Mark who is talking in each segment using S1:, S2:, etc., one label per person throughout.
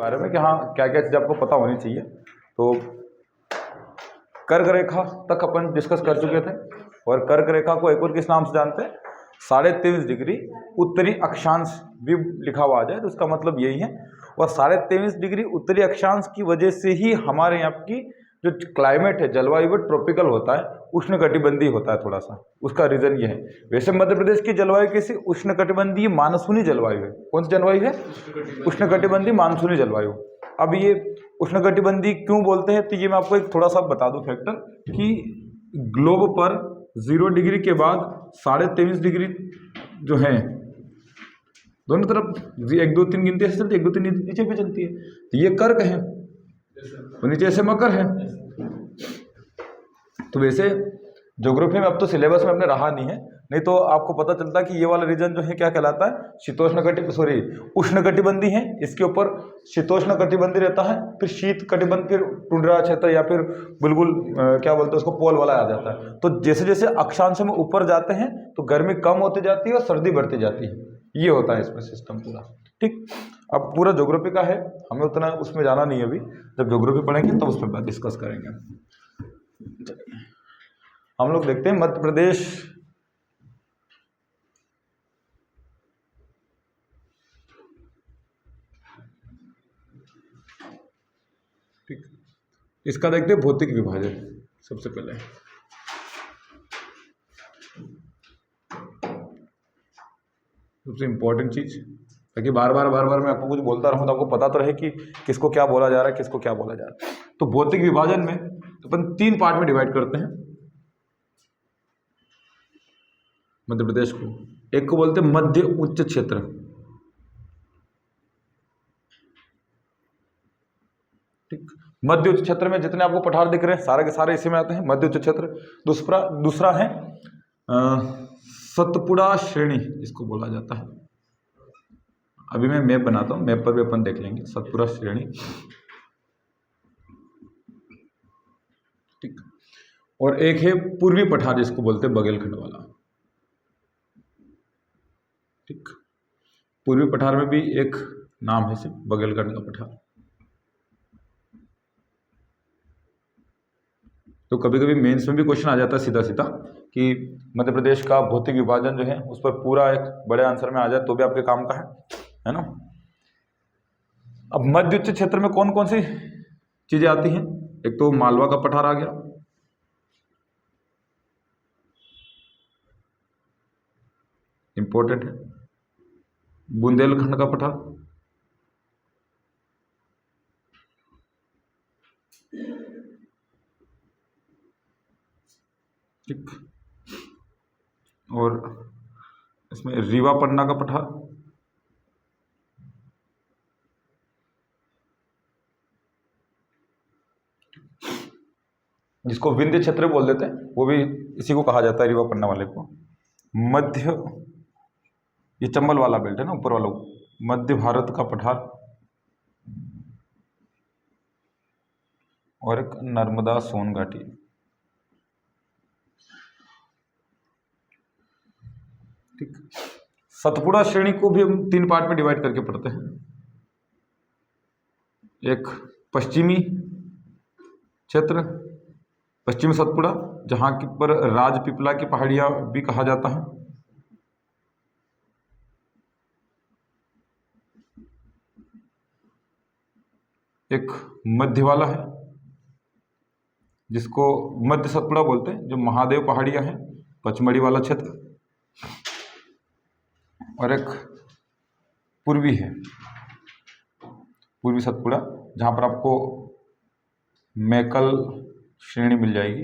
S1: बारे में कि हाँ क्या क्या चीज़ आपको पता होनी चाहिए। तो कर्क रेखा तक अपन डिस्कस कर चुके थे, और कर्क रेखा को एक और किस नाम से जानते हैं? 23.5 डिग्री उत्तरी अक्षांश भी लिखा हुआ आ जाए तो उसका मतलब यही है। और 23.5 डिग्री उत्तरी अक्षांश की वजह से ही हमारे यहाँ की जो क्लाइमेट है, जलवायु वो ट्रॉपिकल होता है, उष्णकटिबंधीय होता है थोड़ा सा। उसका रीजन ये है। वैसे मध्य प्रदेश की जलवायु कैसी? उष्णकटिबंधीय मानसूनी जलवायु है। कौन सी जलवायु है? उष्णकटिबंधीय मानसूनी जलवायु। अब ये उष्णकटिबंधीय क्यों बोलते हैं? तो ये मैं आपको एक थोड़ा सा बता दूं फैक्टर कि ग्लोब पर 0 डिग्री के बाद 23.5 डिग्री जो है दोनों तरफ 1 2 3 गिनती ऐसे चलती है, 1 2 3 नीचे भी चलती है। तो ये कर्क है और नीचे से मकर है। तो वैसे ज्योग्राफी में अब तो सिलेबस में अपने रहा नहीं है, नहीं तो आपको पता चलता कि ये वाला रीजन जो है क्या कहलाता है? उष्ण कटिबंधी है। इसके ऊपर शीतोष्ण कटिबंधी रहता है, फिर शीत कटिबंध, फिर टुंड्रा क्षेत्र या फिर बिल्कुल क्या बोलते हैं उसको, पोल वाला आ जाता है। तो जैसे जैसे अक्षांश में ऊपर जाते हैं तो गर्मी कम होती जाती है और सर्दी बढ़ती जाती है। ये होता है इसमें सिस्टम पूरा। ठीक, अब पूरा ज्योग्राफी का है, हमें उतना उसमें जाना नहीं है अभी। जब ज्योग्राफी पढ़ेंगे तब उस पर डिस्कस करेंगे। हम लोग देखते हैं मध्य प्रदेश ठीक, इसका देखते हैं भौतिक विभाजन सबसे पहले। सबसे इंपॉर्टेंट चीज, ताकि बार बार मैं आपको कुछ बोलता रहूं तो आपको पता तो रहे कि किसको क्या बोला जा रहा है, किसको क्या बोला जा रहा है। तो भौतिक विभाजन में तो अपन 3 पार्ट में डिवाइड करते हैं मध्य प्रदेश को। एक को बोलते हैं मध्य उच्च क्षेत्र, ठीक। मध्य उच्च क्षेत्र में जितने आपको पठार दिख रहे हैं सारे के सारे इसी में आते हैं, मध्य उच्च क्षेत्र। दूसरा है सतपुड़ा श्रेणी, इसको बोला जाता है। अभी मैं मैप बनाता हूँ, मैप पर भी अपन देख लेंगे सतपुड़ा श्रेणी, ठीक। और एक है पूर्वी पठार, जिसको बोलते हैं बघेलखंड वाला, ठीक। पूर्वी पठार में भी एक नाम है सिर्फ बघेलखंड का पठार। तो कभी कभी मेंस में भी क्वेश्चन आ जाता है सीधा सीधा कि मध्य प्रदेश का भौतिक विभाजन जो है उस पर पूरा एक बड़े आंसर में आ जाए तो भी आपके काम का है ना। अब मध्य उच्च क्षेत्र में कौन कौन सी चीजें आती हैं? एक तो मालवा का पठार आ गया, इंपॉर्टेंट है। बुंदेलखंड का पठार, ठीक। और इसमें रीवा पन्ना का पठार, जिसको विंध्य क्षेत्र बोल देते हैं, वो भी इसी को कहा जाता है, रीवा पन्ना वाले को। मध्य, ये चंबल वाला बेल्ट है ना ऊपर वाला, मध्य भारत का पठार। और एक नर्मदा सोन घाटी, ठीक। सतपुड़ा श्रेणी को भी हम 3 पार्ट में डिवाइड करके पढ़ते हैं। एक पश्चिमी क्षेत्र, पश्चिमी सतपुड़ा, जहां की पर राजपीपला की पहाड़ियां भी कहा जाता है। एक मध्य वाला है जिसको मध्य सतपुड़ा बोलते हैं, जो महादेव पहाड़ियां हैं, पचमढ़ी वाला क्षेत्र। और एक पूर्वी है, पूर्वी सतपुड़ा, जहां पर आपको मैकल श्रेणी मिल जाएगी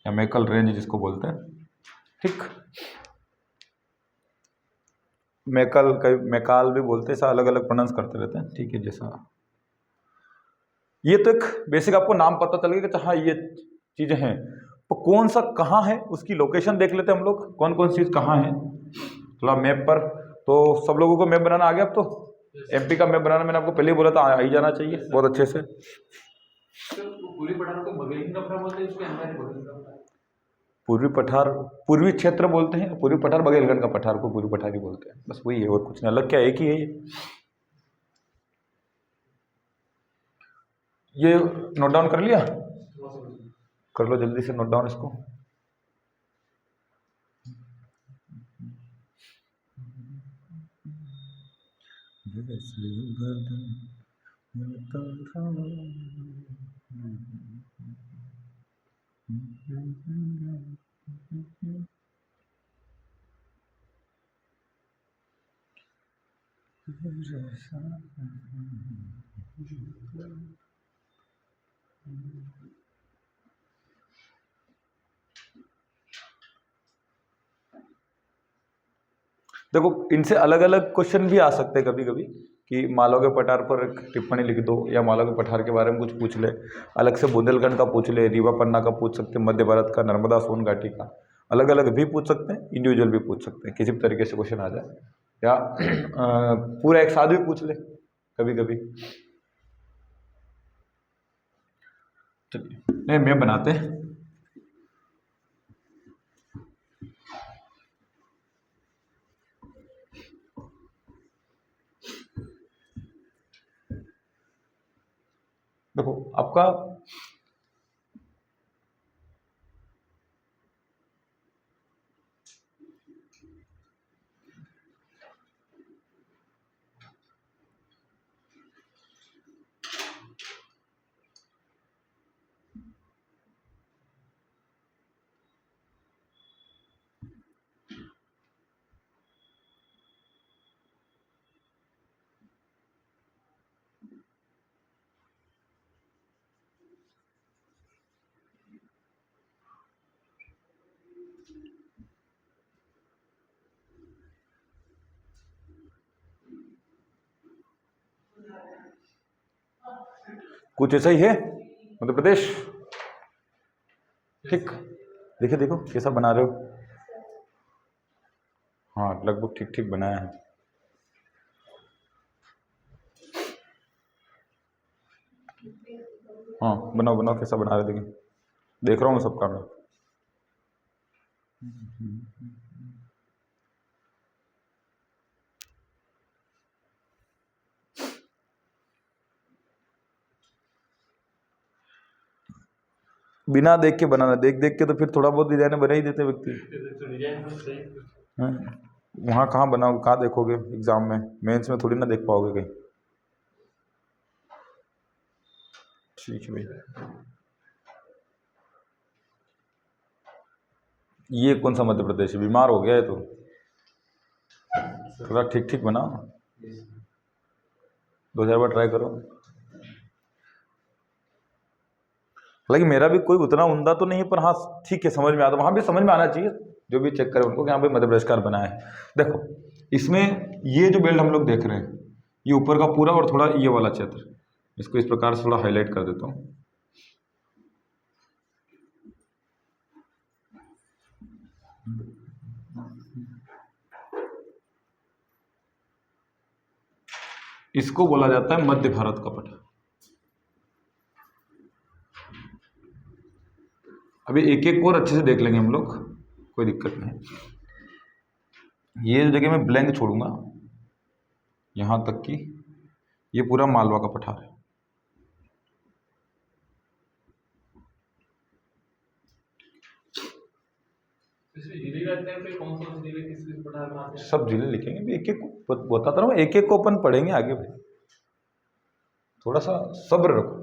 S1: या मैकल रेंज जिसको बोलते हैं, ठीक। मैकाल भी बोलते हैं, ऐसा अलग अलग प्रोनाउंस करते रहते हैं, ठीक है। जैसा ये तो एक बेसिक आपको नाम पता चल गया कि हाँ ये चीजें हैं। तो कौन सा कहाँ है उसकी लोकेशन देख लेते हैं हम लोग, कौन कौन सी चीज कहाँ है थोड़ा मैप पर। तो सब लोगों को मैप बनाना आ गया अब तो? एमपी का मैप बनाना मैंने आपको पहले ही बोला था, आ ही जाना चाहिए बहुत अच्छे से। पूर्वी पठार को बघेलखंड का पठार बोलते हैं, इसके अंदर पूर्वी पठार, पूर्वी क्षेत्र बोलते हैं। पूर्वी पठार बघेलखंड का पठार को पूर्वी पठार ही बोलते हैं, बस वही है, और कुछ नहीं, अलग क्या, एक ही है ये। ये नोट डाउन कर लिया, कर लो जल्दी से नोट डाउन इसको। देखो इनसे अलग अलग क्वेश्चन भी आ सकते हैं कभी कभी, कि मालवा के पठार पर एक टिप्पणी लिख दो, या मालवा के पठार के बारे में कुछ पूछ ले, अलग से बुंदेलखंड का पूछ ले, रीवा पन्ना का पूछ सकते हैं, मध्य भारत का, नर्मदा सोन घाटी का, अलग अलग भी पूछ सकते हैं, इंडिविजुअल भी पूछ सकते हैं, किसी भी तरीके से क्वेश्चन आ जाए, या पूरा एक साथ भी पूछ ले कभी कभी। चलिए नहीं मैं बनाते हैं। देखो आपका कुछ ऐसा ही है मध्य प्रदेश। ठीक, देखिए देखो कैसा बना रहे हो। हाँ लगभग ठीक ठीक बनाया है। हाँ बनाओ बनाओ, कैसा बना रहे देखिए, देख रहा हूँ सबका मैं। बिना देख के बनाना, देख देख के तो फिर थोड़ा बहुत डिजाइन बना ही देते व्यक्ति। हाँ, वहाँ कहाँ बनाओगे, कहाँ देखोगे एग्जाम में, मेंस में थोड़ी ना देख पाओगे कहीं। ठीक है भाई, ये कौन सा मध्य प्रदेश है, बीमार हो गया है तो थोड़ा ठीक ठीक बनाओ, 2000 बार ट्राई करो। हालांकि मेरा भी कोई उतना उमदा तो नहीं है, पर हाँ ठीक है समझ में आता, वहाँ भी समझ में आना चाहिए जो भी चेक करे उनको कि यहाँ पे मध्य प्रदेश का बनाया है। देखो इसमें ये जो बेल्ट हम लोग देख रहे हैं, ये ऊपर का पूरा और थोड़ा ये वाला क्षेत्र, इसको इस प्रकार से थोड़ा हाईलाइट कर देता हूँ। इसको बोला जाता है मध्य भारत का पठार। अभी एक एक और अच्छे से देख लेंगे हम लोग, कोई दिक्कत नहीं। ये जो जगह मैं ब्लैंक छोड़ूंगा यहाँ तक की, ये पूरा मालवा का पठार है। सब जिले लिखेंगे भी, एक एक बताता रहा हूँ, एक एक को अपन पढ़ेंगे आगे भाई, थोड़ा सा सब्र रखो।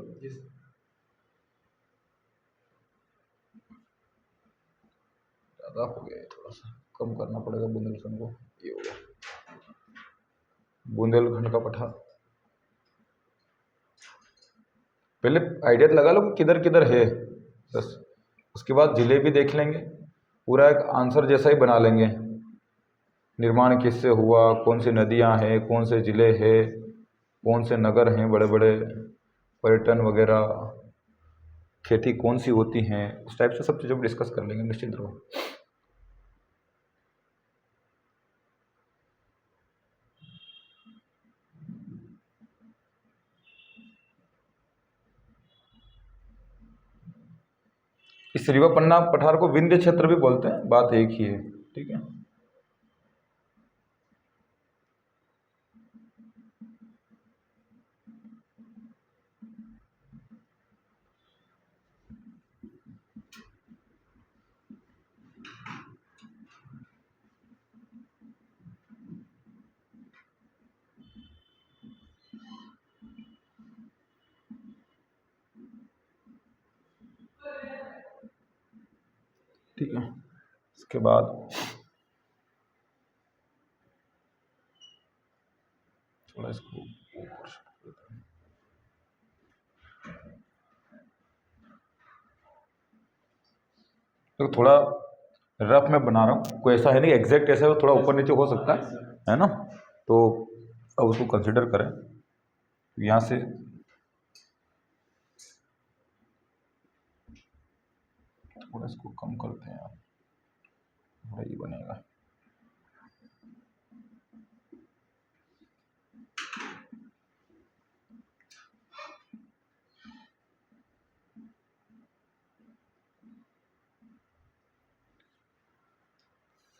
S1: ज्यादा हो गया, थोड़ा सा कम करना पड़ेगा बुंदेलखंड को। ये हो गया बुंदेलखंड का पठार। पहले आइडिया लगा लो कि किधर किधर है बस, उसके बाद जिले भी देख लेंगे, पूरा एक आंसर जैसा ही बना लेंगे। निर्माण किससे हुआ, कौन सी नदियां हैं, कौन से जिले हैं, कौन से नगर हैं बड़े बड़े, पर्यटन वगैरह, खेती कौन सी होती हैं, उस टाइप से सब चीज़ों को डिस्कस कर लेंगे, निश्चिंत रहो। इस रीवा पन्ना पठार को विंध्य क्षेत्र भी बोलते हैं, बात एक ही है। ठीक है, ठीक है। इसके बाद थोड़ा इसको तो थोड़ा रफ में बना रहा हूँ, कोई ऐसा है नहीं एग्जैक्ट ऐसा थोड़ा ऊपर नीचे हो सकता है ना। तो अब उसको कंसिडर करें, यहाँ से थोड़ा इसको कम करते हैं, थोड़ा ये बनेगा।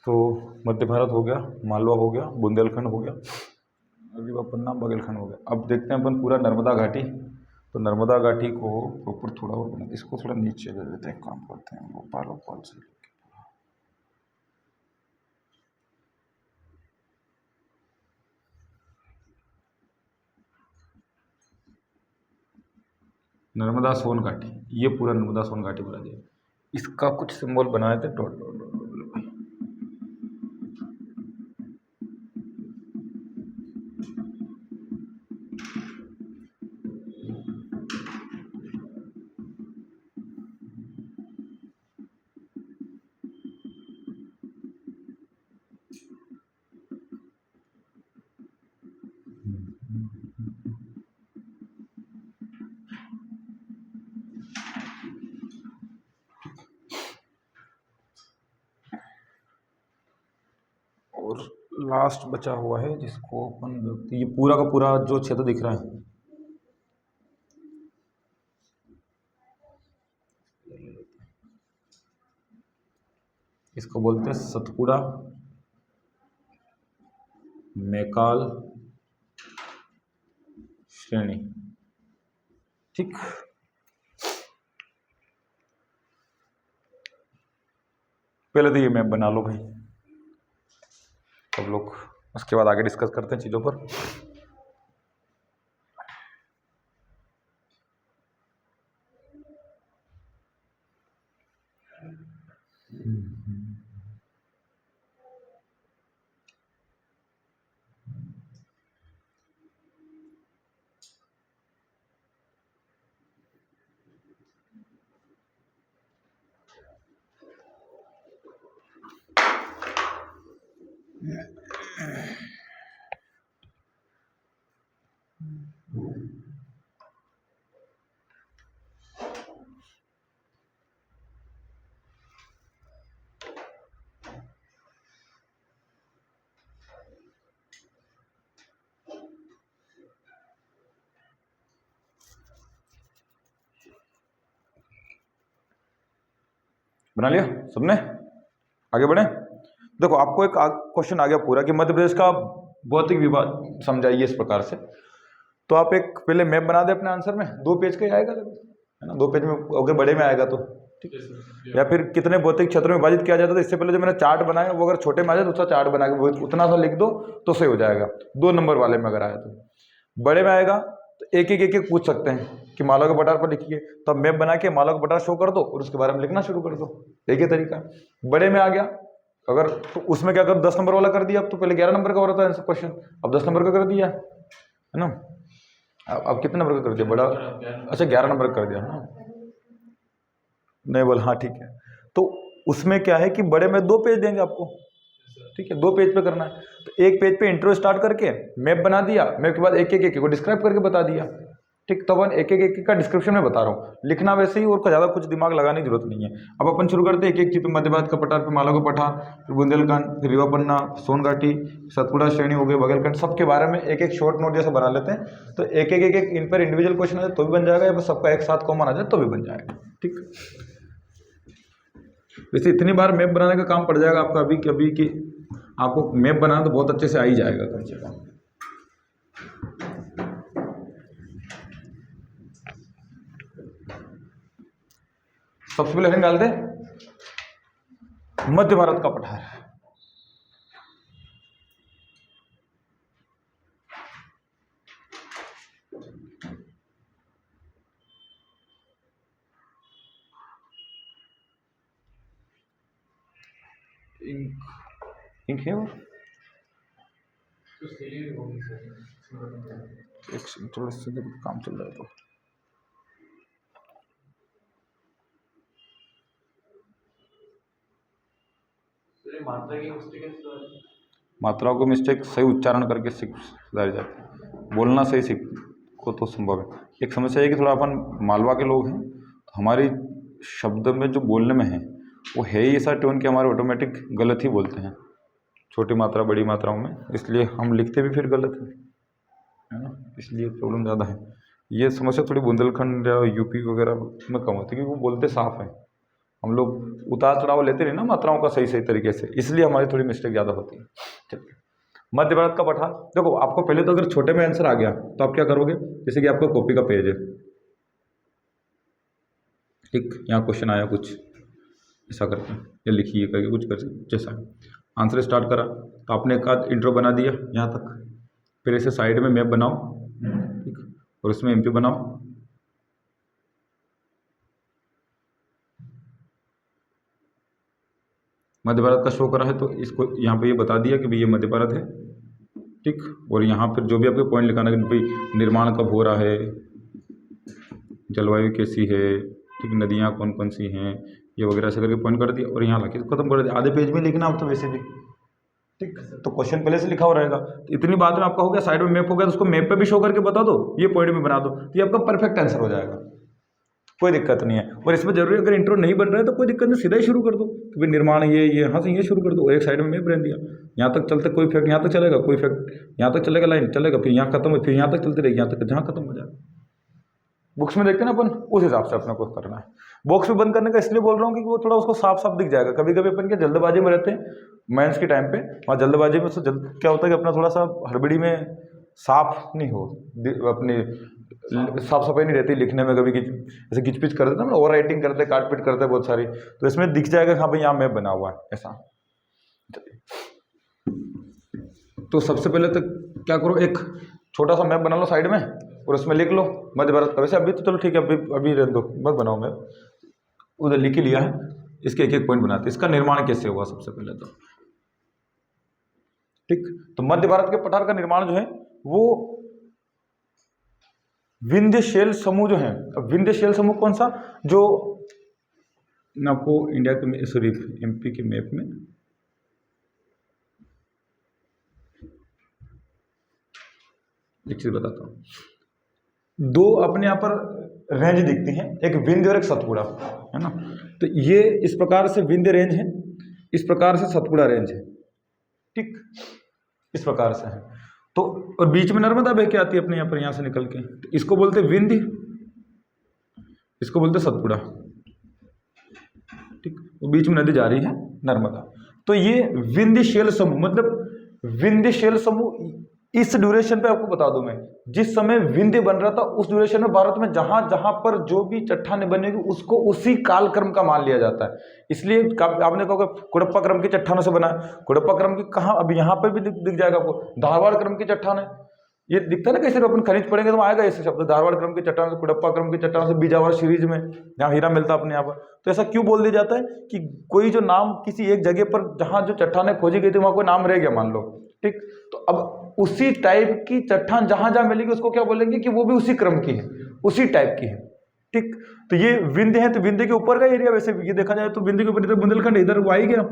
S1: तो मध्य भारत हो गया, मालवा हो गया, बुंदेलखंड हो गया, रीवा पन्ना बघेलखंड हो गया। अब देखते हैं अपन पूरा नर्मदा घाटी। तो नर्मदा घाटी को ऊपर थोड़ा और बना, इसको थोड़ा नीचे ले लेते हैं, काम करते हैं भोपाल भोपाल से। नर्मदा सोन घाटी, ये पूरा नर्मदा सोन घाटी बना दिया। इसका कुछ सिंबल बनाए थे, डॉट डॉट डॉट। और लास्ट बचा हुआ है जिसको अपन, ये पूरा का पूरा जो क्षेत्र दिख रहा है, इसको बोलते हैं सतपुड़ा, मैकाल श्रेणी। ठीक, पहले तो ये मैप बना लो भाई, सब लोग उसके बाद आगे डिस्कस करते हैं चीज़ों पर। बना लिया सबने, आगे बढ़े। देखो आपको एक क्वेश्चन आ गया पूरा कि मध्य प्रदेश का भौतिक विभाग समझाइए इस प्रकार से। तो आप एक पहले मैप बना दे अपने आंसर में, 2 पेज का ही आएगा है ना, 2 पेज में अगर बड़े में आएगा तो ठीक है। या फिर कितने भौतिक क्षेत्रों में विभाजित किया जाता है, तो इससे पहले जो मैंने चार्ट बनाया वो अगर छोटे में आ जाए तो उसका चार्ट बना के उतना सा लिख दो तो सही हो जाएगा। 2 नंबर वाले में अगर आया तो, बड़े में आएगा तो एक एक पूछ सकते हैं कि माला के पठार पर लिखिए, तो अब मैप बना के माला का पठार शो कर दो और उसके बारे में लिखना शुरू कर दो। एक ही तरीका। बड़े में आ गया अगर, तो उसमें क्या कर 10 नंबर वाला कर दिया। अब तो पहले 11 नंबर का हो रहा था क्वेश्चन, अब 10 नंबर का कर दिया है ना। अब कितने नंबर का कर दिया बड़ा, अच्छा 11 नंबर का कर दिया है ना, नहीं बोल, हाँ ठीक है। तो उसमें क्या है कि बड़े में 2 पेज देंगे आपको, ठीक है, 2 पेज पे करना है। तो एक पेज पे इंट्रो स्टार्ट करके मैप बना दिया, मैप के बाद एक एक को डिस्क्राइब करके बता दिया। ठीक, तो अपन एक एक का डिस्क्रिप्शन में बता रहा हूँ, लिखना वैसे ही और ज़्यादा कुछ दिमाग लगाने की जरूरत नहीं है। अब अपन शुरू करते हैं एक एक चीज पे, मध्य भारत का पठार, फिर माला का पठार, फिर बुंदेलखंड, फिर रीवा पन्ना, सोन घाटी, सतपुड़ा श्रेणी हो गई, बघेलखंड, सबके बारे में एक एक शॉर्ट नोट जैसा बना लेते हैं। तो एक एक इन पर इंडिविजुअल क्वेश्चन आ जाए तो भी बन जाएगा, या बस सबका एक साथ कॉमन आ जाए तो भी बन जाएगा। ठीक, वैसे इतनी बार मैप बनाने का काम पड़ जाएगा आपका अभी कभी कि आपको मैप बनाना तो बहुत अच्छे से आ ही जाएगा कम से कम। सबसे पहले हेडिंग डाल दे मध्य भारत का पठार। इंक इंक है वो, एक थोड़ा सा काम चल रहा है तो मात्राओं को मिस्टेक सही उच्चारण करके सुधारी जाती है, बोलना सही सीखो तो संभव है। एक समस्या है कि थोड़ा अपन मालवा के लोग हैं, हमारी शब्द में जो बोलने में है वो है ही ऐसा टोन कि हमारे ऑटोमेटिक गलत ही बोलते हैं, छोटी मात्रा बड़ी मात्राओं में, इसलिए हम लिखते भी फिर गलत है ना, इसलिए प्रॉब्लम ज़्यादा है। ये समस्या थोड़ी बुंदेलखंड या यूपी वगैरह में कम होती है क्योंकि वो बोलते साफ है, हम लोग उतार चढ़ाव लेते नहीं ना मात्राओं का सही सही तरीके से, इसलिए हमारी थोड़ी मिस्टेक ज़्यादा होती है। चलिए, मध्य भारत का पठार, देखो आपको पहले तो अगर छोटे में आंसर आ गया तो आप क्या करोगे, जैसे कि आपका कॉपी का पेज है, ठीक, यहाँ क्वेश्चन आया कुछ ऐसा करके या लिखिए करके कुछ कर जैसा आंसर स्टार्ट करा तो आपने एक आध इंट्रो बना दिया यहाँ तक, फिर ऐसे साइड में मैप बनाओ, ठीक, और उसमें एमपी बनाओ, मध्य भारत का शो करा है तो इसको यहाँ पे ये बता दिया कि भाई ये मध्य भारत है, ठीक, और यहाँ फिर जो भी आपके पॉइंट लिखाना है कि भाई निर्माण कब हो रहा है, जलवायु कैसी है, ठीक, नदियाँ कौन कौन सी हैं, ये वगैरह ऐसे करके पॉइंट कर दिया और यहाँ लाके खत्म कर दिया। आधे पेज में लिखना आप तो वैसे भी, ठीक, तो क्वेश्चन पहले से लिखा हुआ रहेगा, तो इतनी बात में आपका हो गया, साइड में मैप हो गया तो उसको मैप पे भी शो करके बता दो, ये पॉइंट में बना दो, तो ये आपका परफेक्ट आंसर हो जाएगा, कोई दिक्कत नहीं है। और इसमें जरूरी अगर इंट्रो नहीं बन रहा है तो कोई दिक्कत नहीं, सीधा ही शुरू कर दो कि भाई निर्माण ये यहाँ से ये शुरू कर दो और एक साइड में मैप रहने दिया, यहाँ तक चलते कोई फैक्ट यहाँ तक चलेगा, कोई फैक्ट यहाँ तक चलेगा, लाइन चलेगा, फिर यहाँ खत्म हो, फिर यहाँ तक चलती रहेगी, यहाँ तक जहाँ खत्म हो जाएगा। बुक्स में देखते हैं ना अपन, उस हिसाब से अपने को करना है। बॉक्स में बंद करने का इसलिए बोल रहा हूँ कि वो थोड़ा उसको साफ साफ दिख जाएगा। कभी कभी अपन क्या जल्दबाजी में रहते हैं मेंस के टाइम पे, वहाँ जल्दबाजी में क्या होता है कि अपना थोड़ा सा हड़बड़ी में साफ नहीं हो, अपनी साफ सफाई नहीं रहती लिखने में, कभी ऐसे किचपिच कर देते हैं ना, ओवर राइटिंग करते हैं, काट पीट करते हैं बहुत सारी, तो इसमें दिख जाएगा हाँ भाई यहाँ मैप बना हुआ है ऐसा। तो सबसे पहले तो क्या करो, एक छोटा सा मैप बना लो साइड में और उसमें लिख लो मध्य भारत का। वैसे अभी तो चलो ठीक है, अभी रहने दो, मत बनाओ मैप, उधर लिख ही लिया है, इसके एक एक पॉइंट बनाते हैं। इसका निर्माण कैसे हुआ सबसे पहले तो, ठीक, तो मध्य भारत के पठार का निर्माण जो है वो विंध्यशैल समूह जो है, विंध्यशैल समूह कौन सा, जो आपको इंडिया के सॉरी एमपी के मैप में एक चीज बताता हूँ, दो अपने यहाँ पर रेंज दिखती हैं, एक विंध्य और एक सतपुड़ा, है ना, तो ये इस प्रकार से विंध्य रेंज है, इस प्रकार से सतपुड़ा रेंज है, ठीक, इस प्रकार से है। तो और बीच में नर्मदा बह के आती है अपने यहाँ पर, यहाँ से निकल के, तो इसको बोलते विंध्य, इसको बोलते सतपुड़ा, ठीक, वो बीच में नदी जा रही है नर्मदा। तो ये विंध्यशैल समूह, मतलब विंध्यशैल समूह इस ड्यूरेशन पे आपको बता दूं मैं, जिस समय विंध्य बन रहा था उस ड्यूरेशन में भारत में जहां जहां पर जो भी चट्टानें बनेगी उसको उसी कालक्रम का मान लिया जाता है। इसलिए आपने कहा कुड़प्पा क्रम की चट्टानों से बना है, कुड़प्पा क्रम की कहाँ, अब यहाँ पर भी दिख जाएगा आपको, धारवाड़ क्रम की चट्टान है, ये दिखता है ना, कैसे अपन खनिज पढ़ेंगे तो आएगा ऐसे शब्द, धारवाड़ क्रम की चट्टान से, कुड़प्पा क्रम की चट्टान से, बीजावर सीरीज में जहाँ हीरा मिलता है अपने यहाँ पर। तो ऐसा क्यों बोल दिया जाता है कि कोई जो नाम किसी एक जगह पर जहाँ जो चट्टानें खोजी गई थी वहाँ कोई नाम रह गया मान लो, ठीक, तो अब उसी टाइप की चट्टान जहां जहां मिलेगी उसको क्या बोलेंगे कि वो भी उसी क्रम की है, उसी टाइप की है, ठीक। तो ये विंध्य है, तो विंध्य के ऊपर का एरिया, वैसे ये देखा जाए तो विंध्य के ऊपर इधर बुंदेलखंड, इधर वो आ ही गया,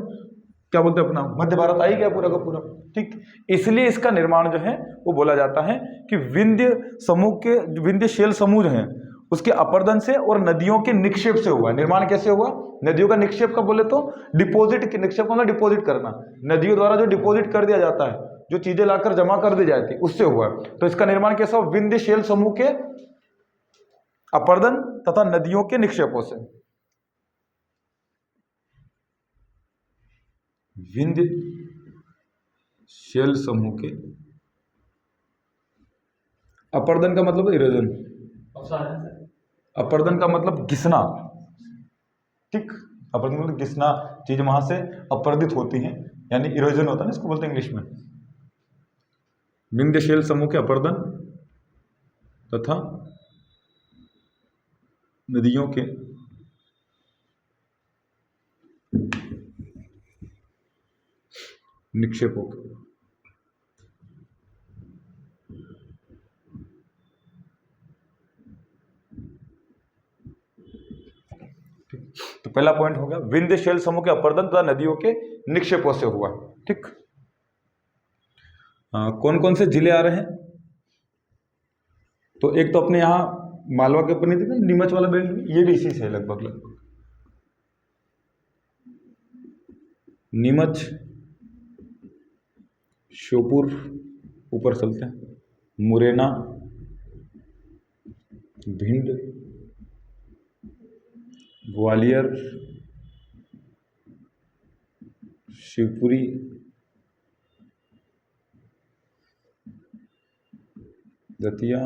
S1: क्या बोलते हैं अपना मध्य भारत आ ही गया पूरा का पूरा, ठीक। इसलिए इसका निर्माण जो है वो बोला जाता है कि विंध्य समूह के, विंध्यशैल समूह जो है उसके अपर्दन से और नदियों के निक्षेप से हुआ। निर्माण कैसे हुआ, नदियों का निक्षेप का बोले तो डिपॉजिट, निक्षेप मतलब डिपॉजिट करना, नदियों द्वारा जो डिपॉजिट कर दिया जाता है, जो चीजें लाकर जमा कर दी जाती उससे हुआ। तो इसका निर्माण कैसा हुआ, विंध्यशैल समूह के अपर्दन तथा नदियों के निक्षेपों से। विंध्यशैल समूह के अपर्दन का मतलब इरोजन, अपर्दन का मतलब घिसना, ठीक, अपर्दन मतलब घिसना, चीज वहां से अपर्दित होती है, यानी इरोजन होता है ना, इसको बोलते हैं इंग्लिश में। विंध्यशैल समूह के अपर्दन तथा नदियों के निक्षेपों के। तो पहला पॉइंट हो गया विंध्य शैल समूह के अपर्दन तथा नदियों के निक्षेपों से हुआ। ठीक, कौन कौन से जिले आ रहे हैं? तो एक तो अपने यहाँ मालवा के ऊपर नहीं देखा नीमच वाला बेल्ट, ये भी इसी से है लगभग लगभग। नीमच, श्योपुर ऊपर चलते हैं, मुरैना, भिंड, ग्वालियर, शिवपुरी, दतिया।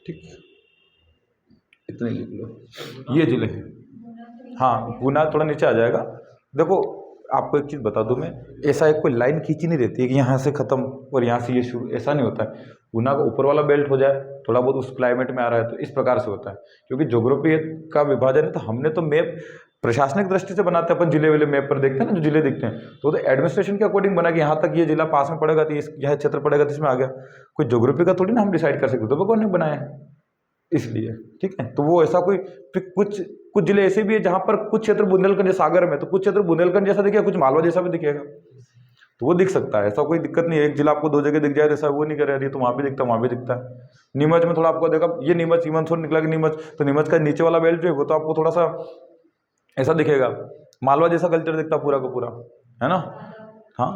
S1: ठीक, इतने लिख लो, ये जिले हैं। हाँ, गुना थोड़ा नीचे आ जाएगा। देखो आपको एक चीज़ बता दूं मैं, ऐसा एक कोई लाइन खींची नहीं रहती है कि यहाँ से ख़त्म और यहाँ से ये शुरू, ऐसा नहीं होता है। गुना का ऊपर वाला बेल्ट हो जाए, थोड़ा बहुत उस क्लाइमेट में आ रहा है तो इस प्रकार से होता है, क्योंकि ज्योग्राफी का विभाजन है। तो हमने तो मैप प्रशासनिक दृष्टि से बनाते हैं, अपन जिले वाले मैप पर देखते हैं ना, जो जिले दिखते हैं तो एडमिनिस्ट्रेशन के अकॉर्डिंग बना कि यहाँ तक ये जिला पास में पड़ेगा तो यह क्षेत्र पड़ेगा तो इसमें आ गया। कोई ज्योग्राफी का थोड़ी ना हम डिसाइड कर सकते, तो भगवान ने बनाया है इसलिए। ठीक है, तो वो ऐसा कोई कुछ जिले ऐसे भी है जहाँ पर कुछ क्षेत्र बुंदेलखंड जैसा सागर में, तो कुछ क्षेत्र बुंदेलखंड जैसा दिखेगा, कुछ मालवा जैसा भी दिखेगा, तो वो दिख सकता है, ऐसा कोई दिक्कत नहीं है। एक जिला आपको दो जगह दिख जाए तो ऐसा वो नहीं कर रही है, तो वहाँ भी दिखता है, वहाँ भी दिखता है। नीमच में थोड़ा आपको देखा, ये नीमच ईमनसोर निकला कि नीमच, तो नीमच का नीचे वाला बेल्ट जो है वो तो आपको थोड़ा सा ऐसा दिखेगा, मालवा जैसा कल्चर दिखता पूरा का पूरा, है ना। हाँ,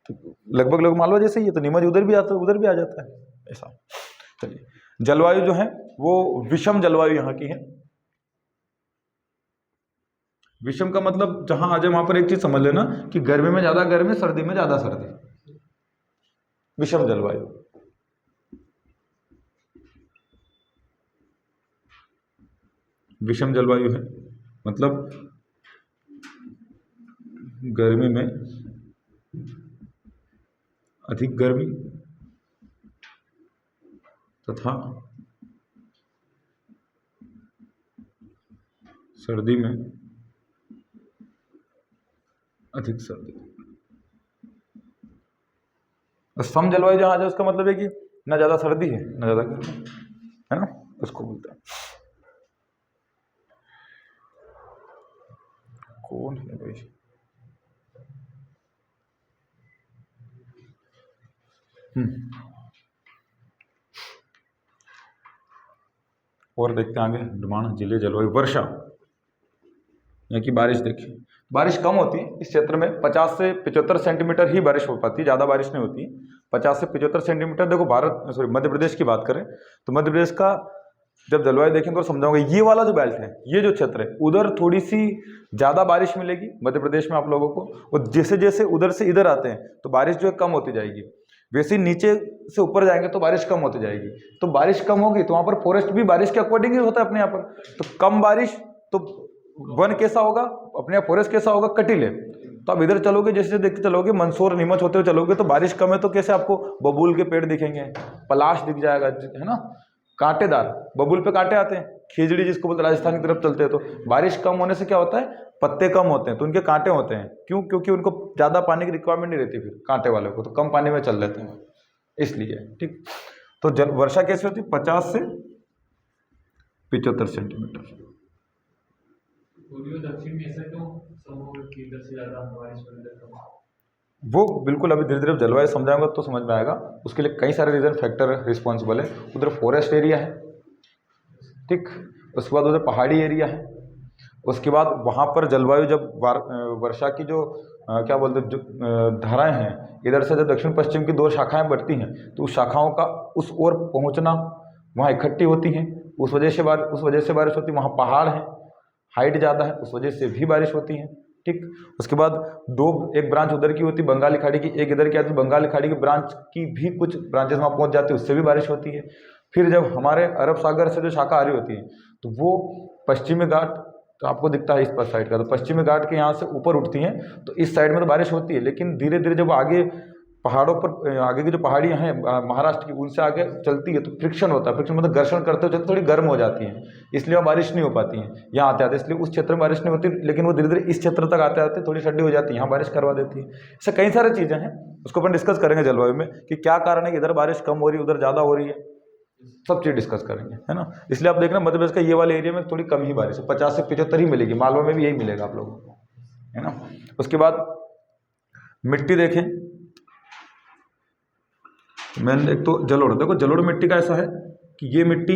S1: तो लगभग लगभग मालवा जैसे ही है, तो नीमच उधर भी आता है, उधर भी आ जाता है ऐसा। चलिए, जलवायु जो है वो विषम जलवायु यहाँ की है। विषम का मतलब जहां आ जाए वहां पर एक चीज समझ लेना कि गर्मी में ज्यादा गर्मी, सर्दी में ज्यादा सर्दी, विषम जलवायु। विषम जलवायु है मतलब गर्मी में अधिक गर्मी तथा सर्दी में अधिक सर्दी। सम जलवायु जहां आ जाए उसका मतलब है कि ना ज्यादा सर्दी है ना ज्यादा गर्मी है ना, उसको बोलते हैं। कौन है भाई? और देखते हैं आगे, निर्माण जिले जलवायु। वर्षा, यहाँ की बारिश देखिए, बारिश कम होती है इस क्षेत्र में, 50 से 75 सेंटीमीटर ही बारिश हो पाती है, ज़्यादा बारिश नहीं होती है, 50 से 75 सेंटीमीटर। देखो मध्य प्रदेश की बात करें तो मध्य प्रदेश का जब जलवायु देखेंगे तो समझाऊंगा, ये वाला जो बेल्ट है, ये जो क्षेत्र है, उधर थोड़ी सी ज़्यादा बारिश मिलेगी मध्य प्रदेश में आप लोगों को, और जैसे जैसे उधर से इधर आते हैं तो बारिश जो है कम होती जाएगी, वैसे ही नीचे से ऊपर जाएंगे तो बारिश कम होती जाएगी। तो बारिश कम होगी तो वहाँ पर फॉरेस्ट भी बारिश के अकॉर्डिंग ही होता है अपने यहाँ पर, तो कम बारिश तो वन कैसा होगा अपने यहाँ, फॉरेस्ट कैसा होगा, कटीले। तो आप इधर चलोगे, जैसे देखते चलोगे मंदसौर नीमच होते हुए चलोगे तो बारिश कम है तो कैसे आपको बबूल के पेड़ दिखेंगे, पलाश दिख जाएगा, है ना, कांटेदार, बबूल पे कांटे आते हैं, खिजड़ी जिसको बोलते, राजस्थान की तरफ चलते हैं तो बारिश कम होने से क्या होता है, पत्ते कम होते हैं तो उनके कांटे होते हैं। क्यों? क्योंकि उनको ज़्यादा पानी की रिक्वायरमेंट नहीं रहती, फिर कांटे वाले को तो कम पानी में चल लेते हैं इसलिए। ठीक, तो वर्षा कैसे होती है, 50 से 75 सेंटीमीटर।
S2: दक्षिण में ऐसा क्यों कि इधर से ज्यादा बारिश हो, इधर कम?
S1: वो बिल्कुल अभी धीरे धीरे जलवायु समझाऊंगा तो समझ में आएगा, उसके लिए कई सारे रीजन फैक्टर रिस्पॉन्सिबल है। उधर फॉरेस्ट एरिया है, ठीक, उसके बाद उधर पहाड़ी एरिया है, उसके बाद वहाँ पर जलवायु जब वर्षा की जो क्या बोलते हैं, जो धाराएं हैं, इधर से जब दक्षिण पश्चिम की दो शाखाएं बढ़ती हैं तो उस शाखाओं का उस ओर पहुँचना, वहाँ इकट्ठी होती हैं, उस वजह से बारिश होती है। वहाँ पहाड़ है, हाइट ज़्यादा है, उस वजह से भी बारिश होती है। ठीक, उसके बाद एक ब्रांच उधर की होती है बंगाली खाड़ी की, एक इधर की आती है, बंगाली खाड़ी की ब्रांच की भी कुछ ब्रांचेस वहाँ पहुँच जाती है, उससे भी बारिश होती है। फिर जब हमारे अरब सागर से जो शाखा आ रही होती है तो वो पश्चिमी घाट, तो आपको दिखता है इस पर साइड का, तो पश्चिमी घाट के यहाँ से ऊपर उठती हैं तो इस साइड में तो बारिश होती है, लेकिन धीरे धीरे जब आगे पहाड़ों पर आगे की जो पहाड़ियाँ हैं महाराष्ट्र की, उनसे आगे चलती है तो फ्रिक्शन होता है। फ्रिक्शन मतलब घर्षण करते हुए थोड़ी गर्म हो जाती हैं, इसलिए वहाँ बारिश नहीं हो पाती है। यहाँ आते आते इसलिए उस क्षेत्र में बारिश नहीं होती, लेकिन वो धीरे धीरे इस क्षेत्र तक आते आते थोड़ी ठंडी हो जाती है, यहाँ बारिश करवा देती है। ऐसे कई सारी चीज़ें हैं, उसको अपन डिस्कस करेंगे जलवायु में कि क्या कारण है कि इधर बारिश कम हो रही है उधर ज़्यादा हो रही है, सब चीज़ डिस्कस करेंगे, है ना। इसलिए आप देखना मध्य प्रदेश का ये वाले एरिया में थोड़ी कम ही बारिश है, 50 से 75 ही मिलेगी, मालवा में भी यही मिलेगा आप लोगों को, है ना। उसके बाद मिट्टी देखें, मैंने एक तो जलोढ़, देखो जलोढ़ मिट्टी का ऐसा है कि ये मिट्टी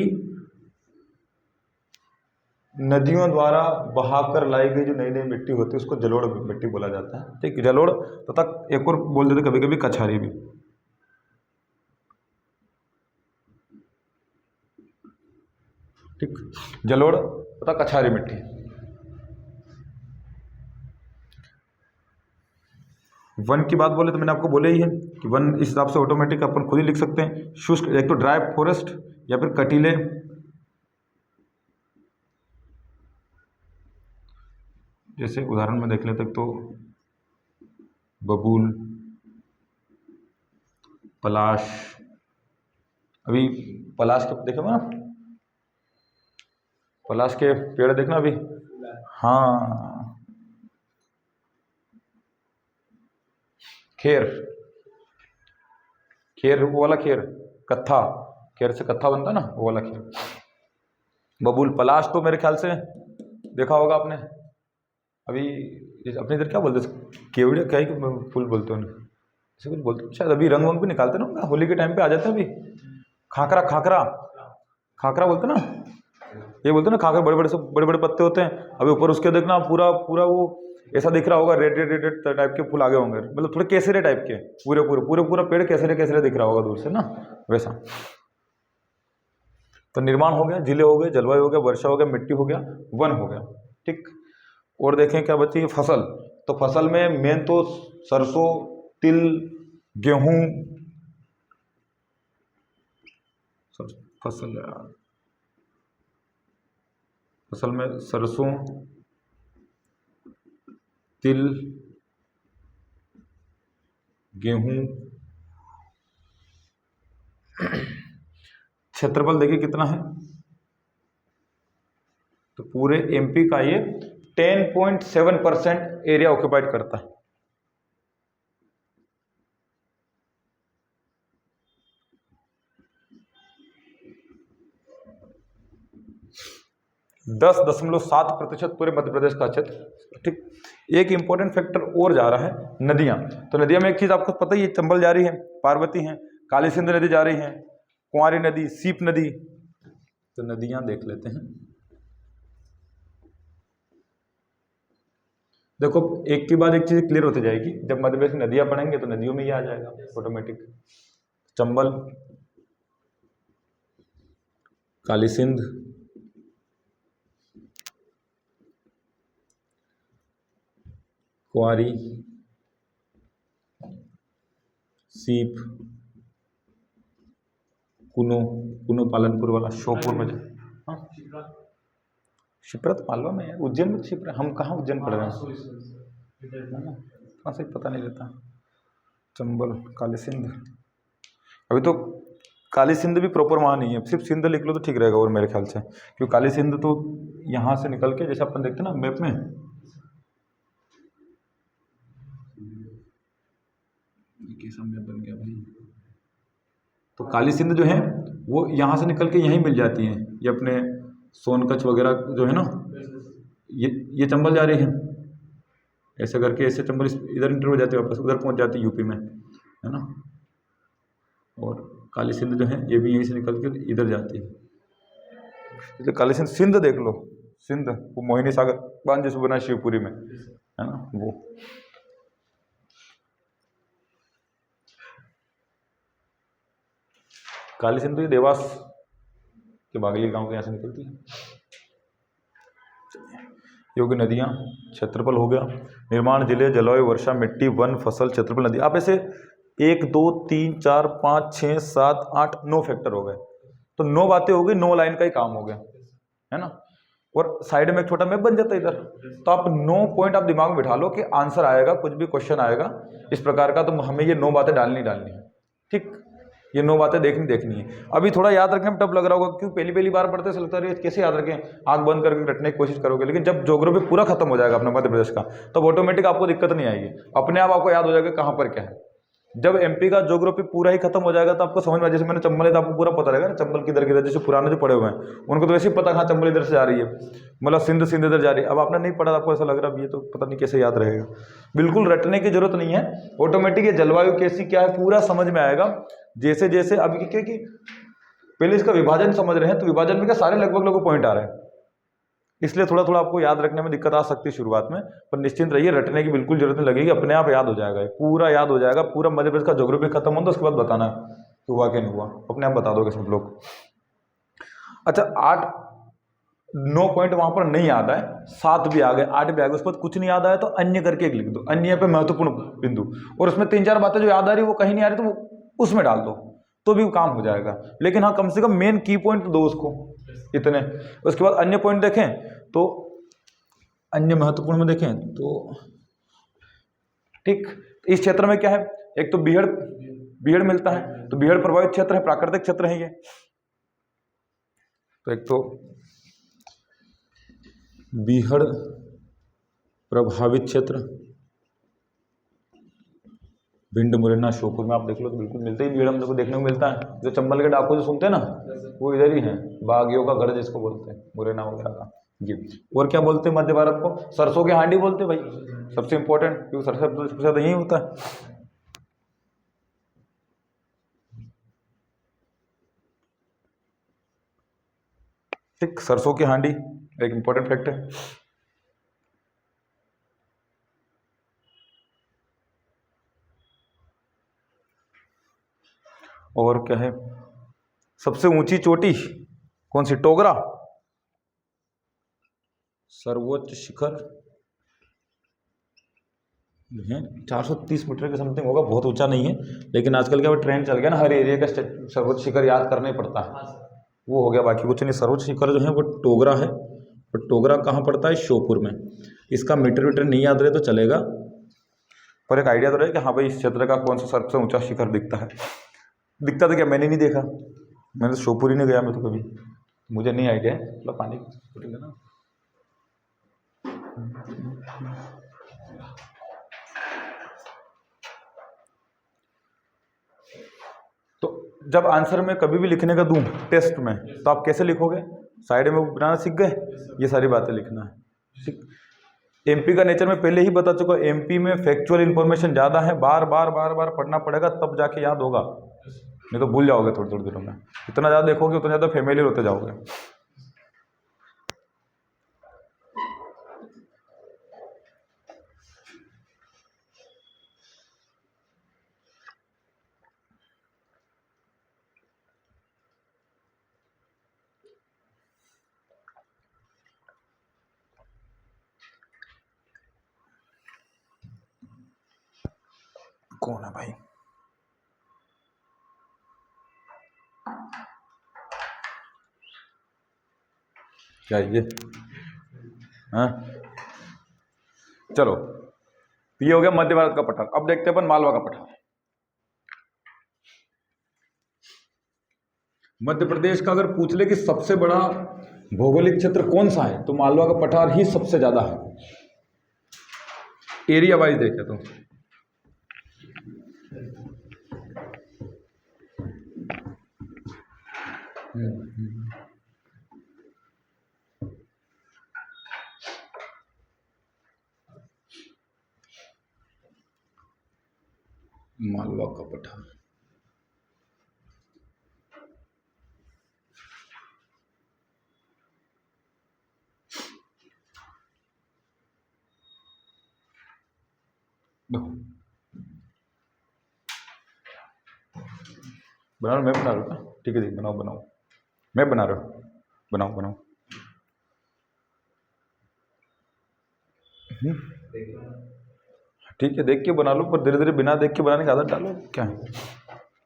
S1: नदियों द्वारा बहाकर लाई गई जो नई नई मिट्टी होती है उसको जलोढ़ मिट्टी बोला जाता है, ठीक। जलोढ़ तथा एक और बोल देते कभी कभी कछारी भी, ठीक। जलोढ़ तथा कछारी मिट्टी। वन की बात बोले तो मैंने आपको बोला ही है कि वन इस हिसाब से ऑटोमेटिक अपन खुद ही लिख सकते हैं, शुष्क एक तो ड्राई फॉरेस्ट या फिर कटीले, जैसे उदाहरण में देख लेते तो बबूल, पलाश, अभी पलाश के देखे ना, पलाश के पेड़ देखना अभी, हाँ खेर, खेर वो वाला खेर, कत्था, खेर से कत्था बनता ना वो वाला खेर। बबूल, पलाश तो मेरे ख्याल से देखा होगा आपने, अभी अपने इधर क्या बोलते हैं, केवड़िया क्या ही फूल बोलते हैं ऐसे कुछ बोलते, शायद अभी रंग वंग भी निकालते ना होली के टाइम पे आ जाते हैं अभी, खाकरा, खाकरा, खाकरा बोलते ना, ये बोलते ना खाकरा, बड़े बड़े से बड़े बड़े पत्ते होते हैं, अभी ऊपर उसके देखना पूरा पूरा वो ऐसा दिख रहा होगा, रेड रेड रेड टाइप के फूल आगे होंगे, मतलब थोड़े केसरे टाइप के, पूरे पूरे पूरे पूरा पेड़ केसरे केसरे दिख रहा होगा दूर से ना, वैसा। तो निर्माण हो गया, जिले हो गए, जलवायु हो गया, वर्षा हो गया, मिट्टी हो गया, वन हो गया, ठीक। और देखें क्या बची है, फसल। तो फसल में मेन तो सरसों, तिल, गेहूं, फसल फसल में सरसों, तिल, गेहूं। क्षेत्रफल देखिए कितना है, तो पूरे एमपी का ये 10.7% एरिया ऑक्युपाइड करता है। दस 10.7% पूरे मध्य प्रदेश का क्षेत्र, ठीक। एक इंपॉर्टेंट फैक्टर और जा रहा है, नदियां। तो नदियां में एक चीज आपको पता ही है, चंबल जा रही है, पार्वती है, काली सिंध नदी जा रही है, कुंवारी नदी, सीप नदी। तो नदियां देख लेते हैं, देखो एक के बाद एक चीज क्लियर होती जाएगी, जब मध्य प्रदेश में नदियां पढ़ेंगे तो नदियों में ही आ जाएगा ऑटोमेटिक। चंबल, काली सिंध, कुंवारी, सीप, कुनो, कुनो पालनपुर वाला, श्योपुर में, हाँ शिप्रा तो मालवा में है, उज्जैन में तो शिप्रा, हम कहाँ उज्जैन पढ़ रहे हैं, है ना, कहाँ से पता नहीं रहता। चंबल, काली सिंध, अभी तो काली सिंध भी प्रॉपर वहाँ नहीं है, सिर्फ सिंध लिख लो तो ठीक रहेगा, और मेरे ख्याल से, क्योंकि काली सिंध तो यहाँ से निकल के, जैसे अपन देखते हैं ना मैप में, कैसा मैप बन गया भाई, तो काली सिंध जो है वो यहाँ से निकल के यहीं मिल जाती हैं, ये अपने सोनकच्छ वगैरह जो है ना, ये चंबल जा रही है, ऐसे करके ऐसे चंबल इधर इंटर हो जाती है, वापस उधर पहुँच जाती है यूपी में, है ना। और काली सिंध जो है ये भी यहीं से निकल के इधर जाती है, इसलिए काली सिंध, सिंध देख लो, सिंध वो मोहिनी सागर बांध जिसको बना शिवपुरी में, है ना, वो। काली सिंध तो ये देवास के बागली गांव के यहाँ से निकलती है। ये होगी नदियाँ, क्षेत्रफल हो गया, निर्माण, जिले, जलवायु, वर्षा, मिट्टी, वन, फसल, क्षेत्रफल, नदी। आप ऐसे 1 2 3 4 5 6 7 8 9 फैक्टर हो गए, तो 9 बातें हो गई, 9 लाइन का ही काम हो गया, है ना। और साइड में एक छोटा मैप बन जाता है इधर। तो आप 9 पॉइंट आप दिमाग में बिठा लो कि आंसर आएगा, कुछ भी क्वेश्चन आएगा इस प्रकार का, तो हमें ये 9 बातें डालनी है। ठीक, ये 9 बातें देखनी है। अभी थोड़ा याद रखने में टफ लग रहा होगा, क्यों पहली बार पढ़ते से लगता है कैसे याद रखें, आंख बंद करके रटने की कोशिश करोगे, लेकिन जब ज्योग्राफी पूरा खत्म हो जाएगा अपने मध्य प्रदेश का, तब ऑटोमेटिक आपको दिक्कत नहीं आएगी, अपने आप आपको याद हो जाएगा कहाँ पर क्या है। जब एमपी का ज्योग्राफी पूरा ही खत्म हो जाएगा तो आपको समझ में, जैसे मैंने चंबल है तो आपको पूरा पता रहेगा ना चंबल किधर, जैसे पुराने जो पढ़े हुए हैं उनको तो वैसे ही पता, हाँ चंबल इधर से जा रही है, मतलब सिंध इधर जा रही है। अब आपने नहीं पढ़ा, आपको ऐसा लग रहा है ये तो पता नहीं कैसे याद रहेगा। बिल्कुल रटने की जरूरत नहीं है, ऑटोमेटिक ये जलवायु कैसी क्या है पूरा समझ में आएगा। जैसे जैसे अभी क्या कि पहले इसका विभाजन समझ रहे हैं, तो विभाजन में क्या सारे लगभग पॉइंट आ रहे हैं, इसलिए थोड़ा थोड़ा आपको याद रखने में दिक्कत आ सकती है शुरुआत में, पर निश्चिंत रहिए, रटने की बिल्कुल जरूरत नहीं लगेगी, अपने आप याद हो जाएगा, पूरा याद हो जाएगा। पूरा मध्य प्रदेश का ज्योग्राफी खत्म हो तो उसके बाद बताना कि हुआ क्या नहीं हुआ, अपने आप बता दोगे सब लोग। अच्छा 9 पॉइंट वहां पर नहीं याद आए, 7 भी आ गए, 8 भी आ गए, उसके बाद कुछ नहीं याद आया तो अन्य करके एक लिख दो, अन्य पे महत्वपूर्ण बिंदु, और उसमें 3-4 बातें जो याद आ रही वो कहीं नहीं आ रही तो उसमें डाल दो, तो भी काम हो जाएगा। लेकिन हाँ कम से कम मेन की पॉइंट दो उसको इतने। उसके बाद अन्य पॉइंट देखें तो अन्य महत्वपूर्ण में देखें तो ठीक, इस क्षेत्र में क्या है, एक तो बीहड़ मिलता है, तो बीहड़ प्रभावित क्षेत्र है, प्राकृतिक क्षेत्र है ये। तो एक तो बीहड़ प्रभावित क्षेत्र, भिंड मुरैना श्योपुर में आप देख लो तो बिल्कुल मिलते ही, बीहड़ हम लोग को देखने को मिलता है। जो चंबल के डाकू जो सुनते हैं ना वो इधर ही है, बागियों का गढ़ जिसको बोलते हैं, मुरैना वगैरह का जी। और क्या बोलते हैं मध्य भारत को, सरसों की हांडी बोलते हैं भाई, सबसे इंपॉर्टेंट, क्योंकि सरसों सबसे ज्यादा यही होता है। ठीक, सरसों की हांडी एक इंपॉर्टेंट फैक्ट है। और क्या है, सबसे ऊंची चोटी कौन सी, टोगरा, सर्वोच्च शिखर है 430 मीटर के समथिंग होगा, बहुत ऊंचा नहीं है, लेकिन आजकल क्या ट्रेंड चल गया ना, हर एरिया का सर्वोच्च शिखर याद करना ही पड़ता है, वो हो गया, बाकी कुछ नहीं। सर्वोच्च शिखर जो है वो टोगरा है, और टोगरा कहाँ पड़ता है, श्योपुर में। इसका मीटर नहीं याद रहे तो चलेगा, पर एक आइडिया तो रहे कि हाँ भाई इस क्षेत्र का कौन सा सबसे ऊंचा शिखर दिखता है। दिखता तो क्या, मैंने नहीं देखा, मैंने तो श्योपुर ही नहीं गया मैं तो कभी, मुझे नहीं आइडिया है। मतलब पानी ना, तो जब आंसर में कभी भी लिखने का दूं टेस्ट में, तो आप कैसे लिखोगे, साइड में बनाना सीख गए, ये सारी बातें लिखना है। एमपी का नेचर में पहले ही बता चुका, एमपी में फैक्चुअल इंफॉर्मेशन ज़्यादा है, बार बार पढ़ना पड़ेगा तब जाके याद होगा, नहीं तो भूल जाओगे थोड़ी देरों में। इतना ज़्यादा देखोगे उतना ज़्यादा फैमिलियर होते जाओगे। कौन है भाई, क्या ये, हाँ चलो, ये हो गया मध्य भारत का पठार। अब देखते हैं अपन मालवा का पठार। मध्य प्रदेश का अगर पूछ ले कि सबसे बड़ा भौगोलिक क्षेत्र कौन सा है, तो मालवा का पठार ही सबसे ज्यादा है, एरिया वाइज देखे तो। मालवा का पठार, बना लो, मैं बना रहा हूँ, ठीक है, बनाओ, मैं बना रहा हूँ, बनाओ। ठीक है, देख के बना लो, पर धीरे धीरे बिना देख के बनाने की आदत डालो, क्या है,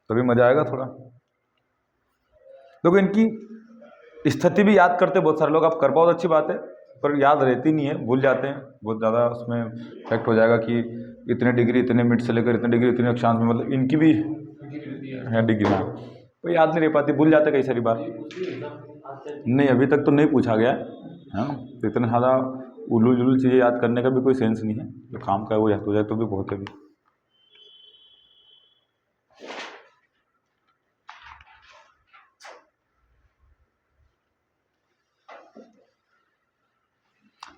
S1: तभी मजा आएगा थोड़ा। देखो इनकी स्थिति भी याद करते बहुत सारे लोग, आप कर पाओ तो अच्छी बात है, पर याद रहती नहीं है, भूल जाते हैं बहुत ज़्यादा, उसमें इफेक्ट हो जाएगा कि इतने डिग्री इतने मिनट से लेकर इतने डिग्री इतने अक्षांश में, मतलब इनकी भी है डिग्री, हाँ वो याद नहीं रह पाती, भूल जाते कई सारी बात। नहीं अभी तक तो नहीं पूछा गया है ना, तो इतने ज़्यादा उलूल जुलूल चीज़ें याद करने का भी कोई सेंस नहीं है, जो काम का है वो याद हो जाए तो भी बहुत है भी।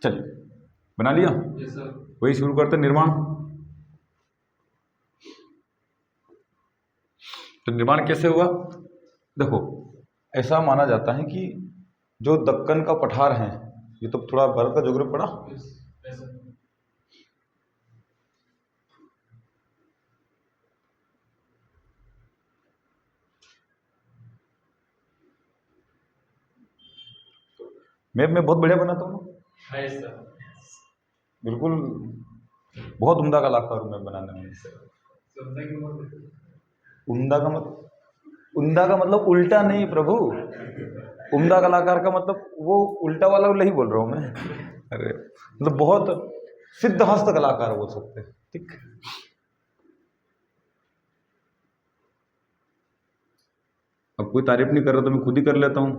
S1: चलिए बना लिया,
S2: यस सर।
S1: वही शुरू करते निर्माण। तो निर्माण कैसे हुआ, देखो ऐसा माना जाता है कि जो दक्कन का पठार है, ये तो थोड़ा भारत का ज्योग्राफी पढ़ा,
S2: यस यस सर।
S1: मैप में बहुत बढ़िया बनाता हूँ ना,
S2: हाँ यस सर।
S1: बिल्कुल बहुत उम्दा कलाकार हूँ मैं बनाने में।
S2: सुनता क्यों बोलते?
S1: उम्दा का मतलब उल्टा नहीं प्रभु, उम्दा कलाकार का मतलब वो उल्टा वाला नहीं बोल रहा हूँ मैं, अरे मतलब बहुत सिद्ध हस्त कलाकार बोल सकते हैं, ठीक। अब कोई तारीफ नहीं कर रहा तो मैं खुद ही कर लेता हूँ।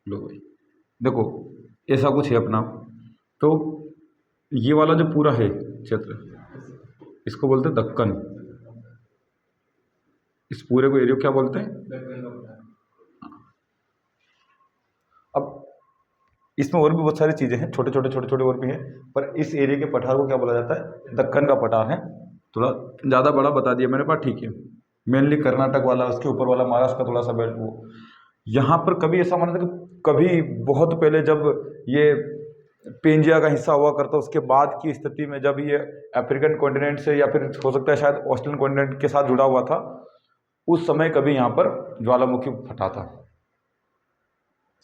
S1: लो भाई देखो ऐसा कुछ है अपना, तो ये वाला जो पूरा है क्षेत्र, इसको बोलते हैं दक्कन, इस पूरे को एरिया क्या बोलते हैं।
S2: दक्कन का पठार। अब
S1: इसमें और भी बहुत सारी चीज़ें हैं, छोटे छोटे छोटे छोटे और भी हैं, पर इस एरिया के पठार को क्या बोला जाता है, दक्कन का पठार है। थोड़ा ज़्यादा बड़ा बता दिया मैंने पास, ठीक है। मेनली कर्नाटक वाला, उसके ऊपर वाला महाराष्ट्र का थोड़ा सा बेल्ट, वो यहाँ पर कभी ऐसा माना था कि कभी बहुत पहले जब ये पेंजिया का हिस्सा हुआ करता, उसके बाद की स्थिति में जब ये अफ्रीकन कॉन्टिनेंट से या फिर हो सकता है शायद ऑस्ट्रेलियन कॉन्टिनेंट के साथ जुड़ा हुआ था, उस समय कभी यहाँ पर ज्वालामुखी फटा था,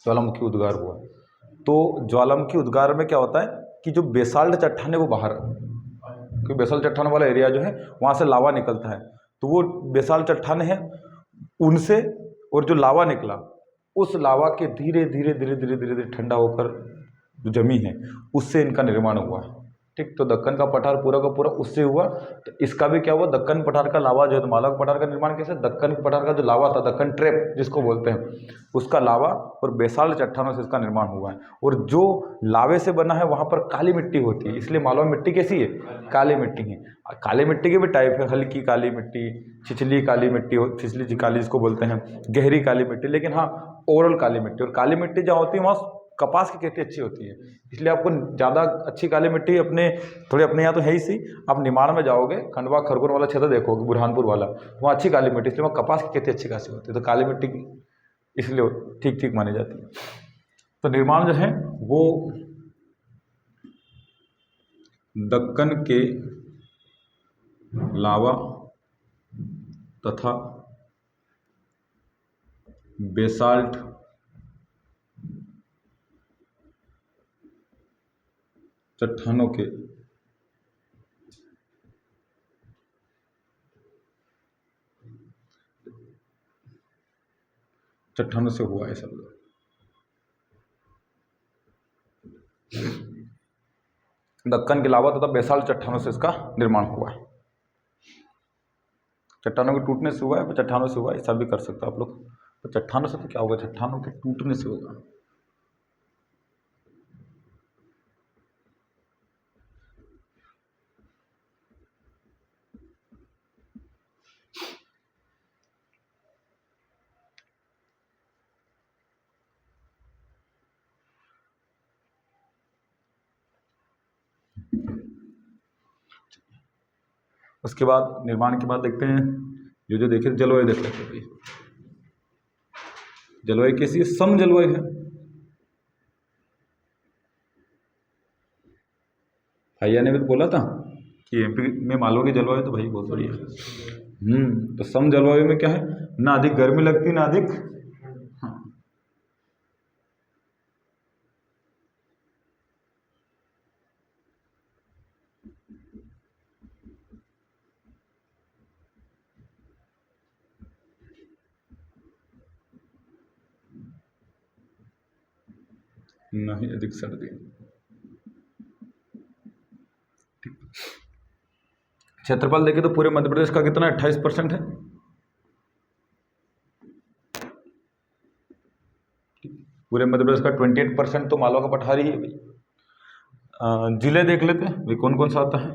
S1: ज्वालामुखी उद्गार हुआ। तो ज्वालामुखी उद्गार में क्या होता है कि जो बेसाल्ट चट्टान है वो बाहर, क्योंकि बेसाल्ट चट्टान वाला एरिया जो है वहाँ से लावा निकलता है, तो वो बेसाल्ट चट्टान है उनसे, और जो लावा निकला उस लावा के धीरे धीरे धीरे धीरे धीरे धीरे ठंडा होकर जो जमी है उससे इनका निर्माण हुआ, ठीक। तो दक्कन का पठार पूरा का पूरा उससे हुआ। तो इसका भी क्या हुआ, दक्कन पठार का लावा जो है, तो मालवा पठार का निर्माण कैसे, दक्कन पठार का जो लावा था, दक्कन ट्रैप जिसको बोलते हैं, उसका लावा और बेसाल्ट चट्टानों से इसका निर्माण हुआ है। और जो लावे से बना है वहाँ पर काली मिट्टी होती है, इसलिए मालवा मिट्टी कैसी है, काली मिट्टी है। काली मिट्टी के भी टाइप है, हल्की काली मिट्टी, छिछली काली मिट्टी, छिछली काली जिसको बोलते हैं, गहरी काली मिट्टी, लेकिन हाँ ओवरऑल काली मिट्टी। और काली मिट्टी जहाँ होती है वहाँ कपास की खेती अच्छी होती है, इसलिए आपको ज़्यादा अच्छी काली मिट्टी अपने थोड़े अपने यहाँ तो है ही सी, आप निमाड़ में जाओगे, खंडवा खरगोन वाला क्षेत्र देखोगे, बुरहानपुर वाला, वहाँ अच्छी काली मिट्टी, इसलिए वहाँ कपास की खेती अच्छी खासी होती है, तो काली मिट्टी की इसलिए ठीक ठीक मानी जाती है। तो निर्माण जो है वो दक्कन के लावा तथा बेसाल्ट चट्टानों के चट्टानों से हुआ है सब। दक्कन के अलावा तथा बेसाल्ट चट्टानों से इसका निर्माण हुआ है। चट्टानों के टूटने से हुआ है, पर चट्टानों से हुआ है, ऐसा भी कर सकते हो आप लोग। तो चट्टानों से तो क्या होगा, चट्टानों के टूटने से होगा। उसके बाद निर्माण के बाद देखते हैं जो देखे, जलवायु देख लेते हैं। जलवायु कैसी है, सम जलवायु है। भैया ने भी तो बोला था कि एमपी में मालवा की जलवायु तो भाई बहुत बढ़िया है। तो सम जलवायु में क्या है, ना अधिक गर्मी लगती ना अधिक, हाँ न ही अधिक सर्दी। क्षेत्रफल देखिए तो पूरे मध्य प्रदेश का कितना 28% है। पूरे मध्य प्रदेश का 28% तो मालवा का पठार ही है भाई। जिले देख लेते हैं भाई कौन कौन सा आता है।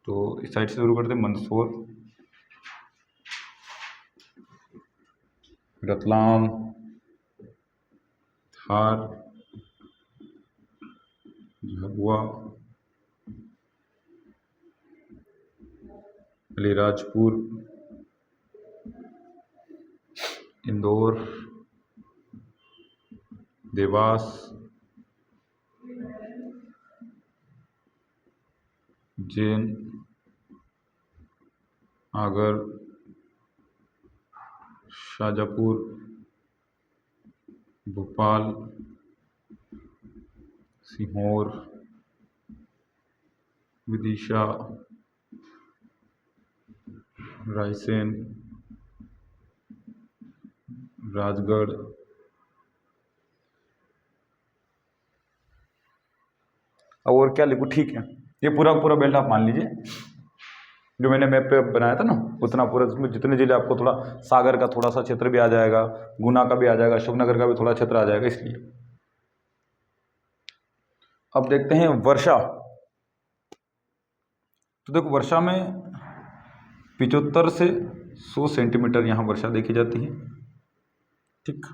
S1: तो इस साइड से शुरू करते हैं, मंदसौर, रतलाम, धार, झाबुआ, अलीराजपुर, इंदौर, देवास, उज्जैन, आगर, शाजापुर, भोपाल, सीहोर, विदिशा, रायसेन, राजगढ़, और क्या लिखूं, ठीक है ये पूरा पूरा बेल्ट आप मान लीजिए जो मैंने मैप पे बनाया था ना, उतना पूरा, उसमें जितने जिले आपको थोड़ा सागर का थोड़ा सा क्षेत्र भी आ जाएगा, गुना का भी आ जाएगा, अशोकनगर का भी थोड़ा क्षेत्र आ जाएगा, इसलिए। अब देखते हैं वर्षा। तो देखो वर्षा में 75 से 100 सेंटीमीटर यहाँ वर्षा देखी जाती है, ठीक।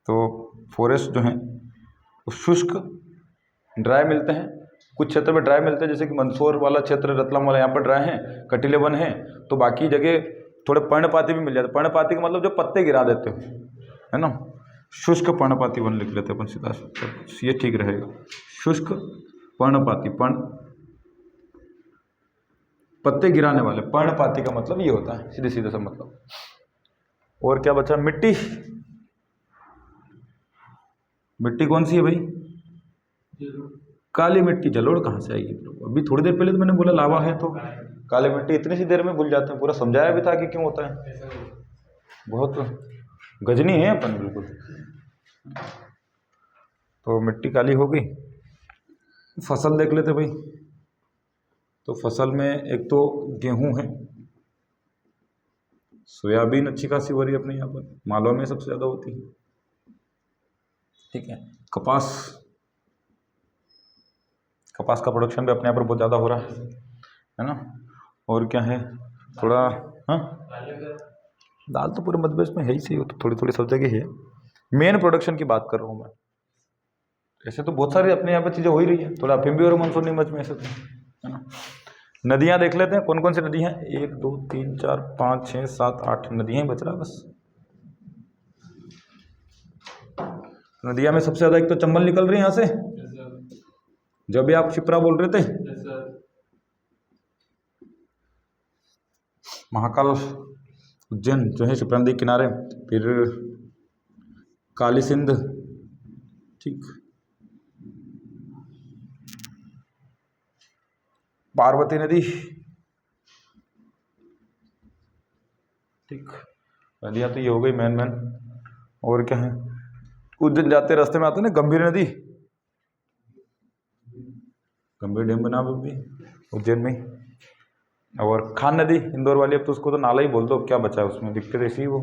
S1: तो फॉरेस्ट जो है वो शुष्क ड्राई मिलते हैं, कुछ क्षेत्र में ड्राई मिलते हैं, जैसे कि मंदसौर वाला क्षेत्र, रतलाम वाला, यहाँ पर ड्राई हैं, कटीले वन हैं। तो बाकी जगह थोड़े पर्णपाती भी मिल जाते हैं। पर्णपाती का मतलब जो पत्ते गिरा देते हो, है ना, शुष्क पर्णपाती वन लिख लेते हैं अपन सीधा, ये ठीक रहेगा। शुष्क पर्णपाती, पत्ते गिराने वाले, पर्णपाती का मतलब ये होता है, सीधे सीधे सा मतलब। और क्या बचा, मिट्टी। मिट्टी कौन सी है भाई, काली मिट्टी। जलोढ़ कहाँ से आएगी, अभी थोड़ी देर पहले तो मैंने बोला लावा है, तो काली मिट्टी इतनी सी देर में भूल जाते हैं, पूरा समझाया भी था कि क्यों होता है, बहुत गजनी है अपन बिल्कुल। तो मिट्टी काली हो गई। फसल देख लेते भाई। तो फसल में एक तो गेहूं है, सोयाबीन अच्छी खासी हो रही है अपने यहाँ पर, मालवा में सबसे ज़्यादा होती है, ठीक है। कपास का प्रोडक्शन भी अपने यहाँ पर बहुत ज़्यादा हो रहा है ना। और क्या है थोड़ा, हाँ दाल तो पूरे मध्य प्रदेश में है ही सही, तो थोड़ी थोड़ी सब जगह है। मेन प्रोडक्शन की बात कर रहा हूँ मैं। ऐसे तो बहुत सारी अपने यहाँ पर चीज़ें हो ही रही है, थोड़ा अफीम भी और मानसूनी मच में, ऐसे तो है ना। नदियाँ देख लेते हैं कौन कौन सी नदी हैं। 1 2 3 4 5 6 7 8 नदियाँ ही बच रहा बस। नदियाँ में सबसे ज़्यादा एक तो चंबल निकल रही है यहाँ से, जब भी आप शिप्रा बोल रहे थे, महाकाल, उज्जैन जो है शिप्रा नदी किनारे, फिर काली सिंध, ठीक, पार्वती नदी, ठीक। नदियाँ तो ये हो गई मैन। और क्या है, उज्जैन जाते रास्ते में आते ना गंभीर नदी, गंभीर डैम बना भी उज्जैन में। और खान नदी इंदौर वाली, अब तो उसको तो नाला ही बोल दो, अब क्या बचा है उसमें, दिखते तो ऐसी वो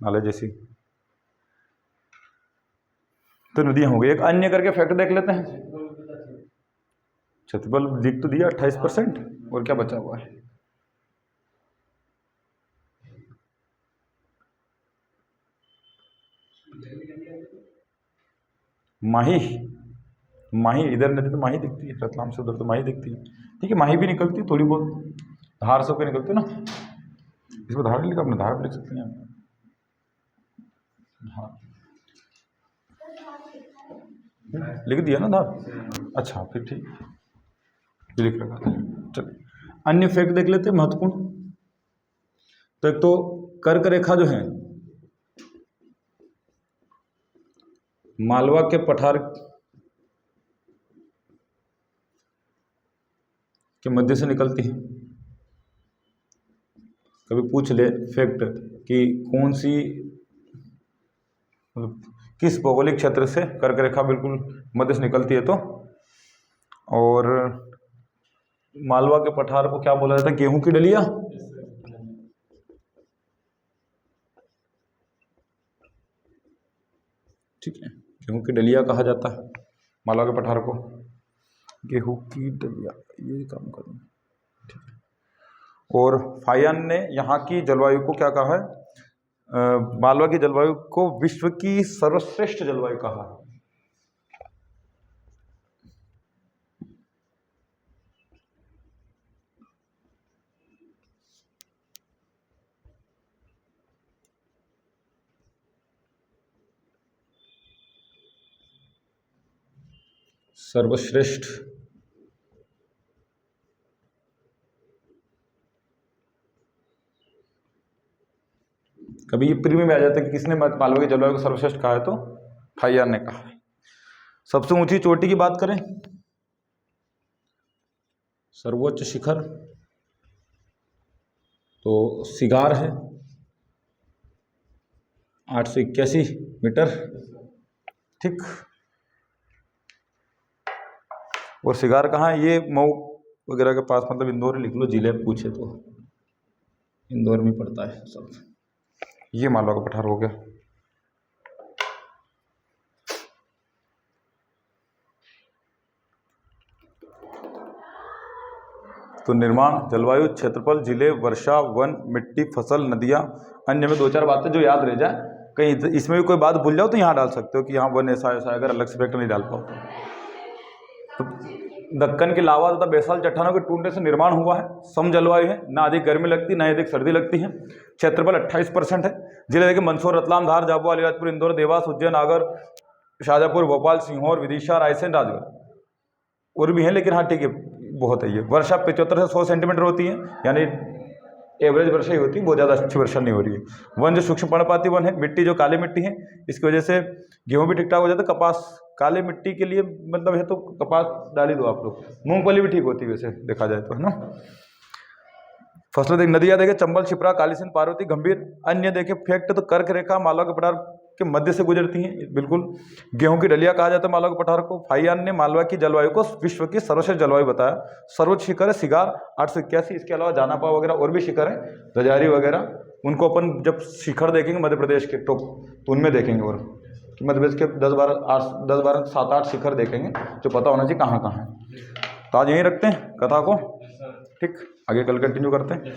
S1: नाले जैसी। तो नदियाँ हो गई। एक अन्य करके फैक्ट देख लेते हैं। क्षेत्रफल दिख तो दिया 28%, और क्या बचा हुआ है। माही इधर नदी तो माही दिखती है, रतलाम से उधर तो माही दिखती है, ठीक है। माही भी निकलती है थोड़ी बहुत, धार से होकर निकलती है ना। इसमें धार लिखा, अपने धार लिख सकते हैं हाँ, लिख दिया ना धार, अच्छा फिर ठीक, लिख रखा था। चलिए अन्य फैक्ट देख लेते हैं महत्वपूर्ण। तो एक तो कर्क रेखा जो है मालवा के पठार के मध्य से निकलती है। कभी पूछ ले फैक्ट कि कौन सी मतलब किस भौगोलिक क्षेत्र से कर्क रेखा बिल्कुल मध्य से निकलती है। तो और मालवा के पठार को क्या बोला जाता है? गेहूं की डलिया। ठीक है, गेहूं की डलिया कहा जाता है मालवा के पठार को, गेहूं की डलिया, ये काम करूँ। ठीक है, और फायन ने यहाँ की जलवायु को क्या कहा है? मालवा की जलवायु को विश्व की सर्वश्रेष्ठ जलवायु कहा है। सर्वश्रेष्ठ, कभी ये प्री में आ जाता है कि किसने मालवा की जलवायु को सर्वश्रेष्ठ कहा है? तो फायन ने कहा है। सबसे ऊंची चोटी की बात करें, सर्वोच्च शिखर, तो सिगार है 881 मीटर। ठीक, और सिगार कहाँ है? ये मऊ वगैरह के पास, मतलब इंदौर लिख लो, जिले पूछे तो इंदौर में पड़ता है सब। ये मालवा का पठार हो गया। तो निर्माण, जलवायु, क्षेत्रफल, जिले, वर्षा, वन, मिट्टी, फसल, नदियाँ, अन्य में 2-4 बातें जो याद रह जाए। कहीं इसमें भी कोई बात भूल जाओ तो यहाँ डाल सकते हो कि यहाँ वन ऐसा ऐसा, अगर अलग से फैक्टर नहीं डाल पाओ तो। दक्कन की लावा तथा बेसाल्ट चट्टानों के टूटने से निर्माण हुआ है। सम जलवायु है, ना अधिक गर्मी लगती ना अधिक सर्दी लगती है। क्षेत्रफल 28% है। जिले देखिए मंदसौर, रतलाम, धार, झाबुआ, अलीराजपुर, इंदौर, देवास, उज्जैन, आगर, शाजापुर, भोपाल, सीहोर, विदिशा, रायसेन, राजगढ़ और भी हैं, लेकिन हाँ ठीक है, बहुत है ये। वर्षा 75 से 100 सेंटीमीटर होती है, यानी एवरेज वर्षा ही होती है, बहुत ज़्यादा अच्छी वर्षा नहीं हो रही है। वन जो सूक्ष्म पर्णपाती वन है। मिट्टी जो काली मिट्टी है, इसकी वजह से गेहूँ भी ठीक ठाक हो जाता है। कपास काले मिट्टी के लिए मतलब है तो कपास डाल ही दो आप लोग। मूंगफली भी ठीक होती है वैसे देखा जाए तो, है ना। फसलें देख, नदियाँ देखे चंबल, छिप्रा, काली सिंध, पार्वती, गंभीर। अन्य देखे फैक्ट तो कर्क रेखा मालवा के पठार के मध्य से गुजरती हैं, बिल्कुल। गेहूं की डलिया कहा जाता है मालवा के पठार को। फाइयान ने मालवा की जलवायु को विश्व की सर्वश्रेष्ठ जलवायु बताया। सर्वोच्च शिखर है सिगार 881। इसके अलावा जानापा वगैरह और भी शिखर है, रजारी वगैरह, उनको अपन जब शिखर देखेंगे मध्य प्रदेश के टॉप तो उनमें देखेंगे। और मध्य प्रदेश के 10-12 7-8 शिखर देखेंगे जो पता होना चाहिए कहाँ कहाँ है। तो आज यहीं रखते हैं कथा को, ठीक, आगे कल कंटिन्यू करते हैं।